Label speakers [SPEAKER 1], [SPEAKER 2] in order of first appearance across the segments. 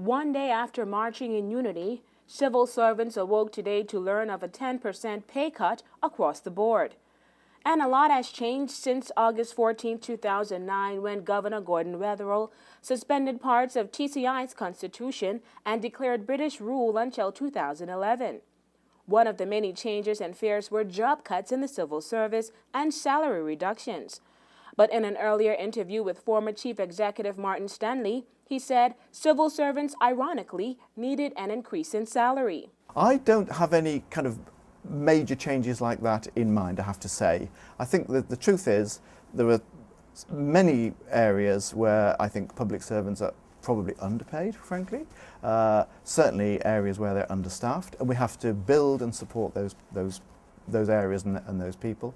[SPEAKER 1] One day after marching in unity, civil servants awoke today to learn of a 10% pay cut across the board. And a lot has changed since August 14, 2009, when Governor Gordon Wetherell suspended parts of TCI's constitution and declared British rule until 2011. One of the many changes and fears were job cuts in the civil service and salary reductions. But in an earlier interview with former Chief Executive Martin Stanley, he said civil servants, ironically, needed an increase in salary.
[SPEAKER 2] I don't have any kind of major changes like that in mind, I have to say. I think that the truth is there are many areas where I think public servants are probably underpaid, frankly. Certainly areas where they're understaffed, and we have to build and support those areas and those people.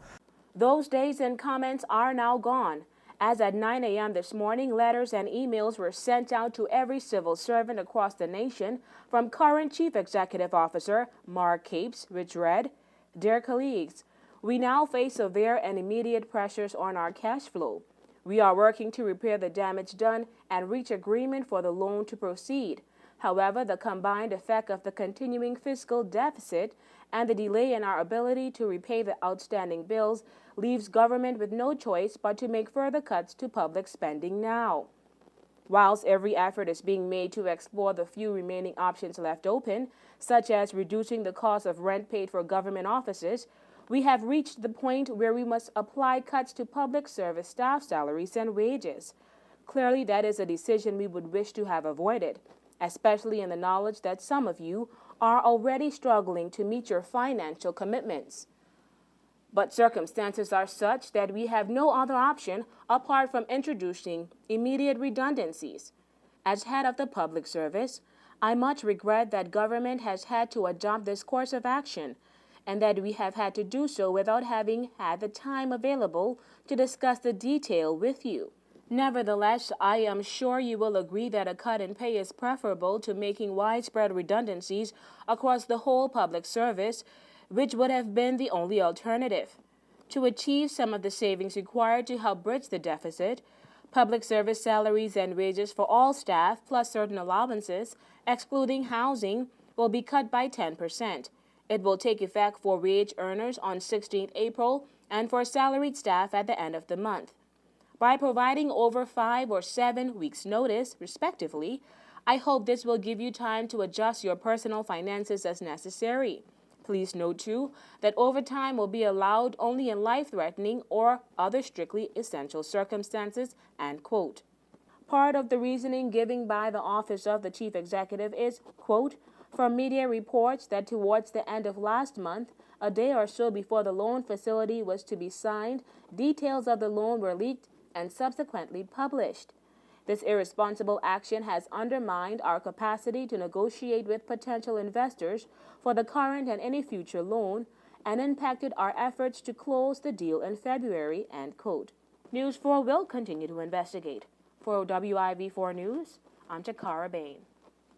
[SPEAKER 1] Those days and comments are now gone, as at 9 a.m. this morning, letters and emails were sent out to every civil servant across the nation from current Chief Executive Officer Mark Capes, which read, "Dear colleagues, we now face severe and immediate pressures on our cash flow. We are working to repair the damage done and reach agreement for the loan to proceed. However, the combined effect of the continuing fiscal deficit and the delay in our ability to repay the outstanding bills leaves government with no choice but to make further cuts to public spending now. Whilst every effort is being made to explore the few remaining options left open, such as reducing the cost of rent paid for government offices, we have reached the point where we must apply cuts to public service staff salaries and wages. Clearly, that is a decision we would wish to have avoided, especially in the knowledge that some of you are already struggling to meet your financial commitments. But circumstances are such that we have no other option apart from introducing immediate redundancies. As head of the public service, I much regret that government has had to adopt this course of action, and that we have had to do so without having had the time available to discuss the detail with you. Nevertheless, I am sure you will agree that a cut in pay is preferable to making widespread redundancies across the whole public service, which would have been the only alternative. To achieve some of the savings required to help bridge the deficit, public service salaries and wages for all staff, plus certain allowances, excluding housing, will be cut by 10%. It will take effect for wage earners on 16 April and for salaried staff at the end of the month. By providing over 5 or 7 weeks' notice, respectively, I hope this will give you time to adjust your personal finances as necessary. Please note, too, that overtime will be allowed only in life-threatening or other strictly essential circumstances, end quote. Part of the reasoning given by the Office of the Chief Executive is, quote, from media reports that towards the end of last month, a day or so before the loan facility was to be signed, details of the loan were leaked and subsequently published. This irresponsible action has undermined our capacity to negotiate with potential investors for the current and any future loan and impacted our efforts to close the deal in February, end quote. News 4 will continue to investigate. For WIV4 News, I'm Takara Bain.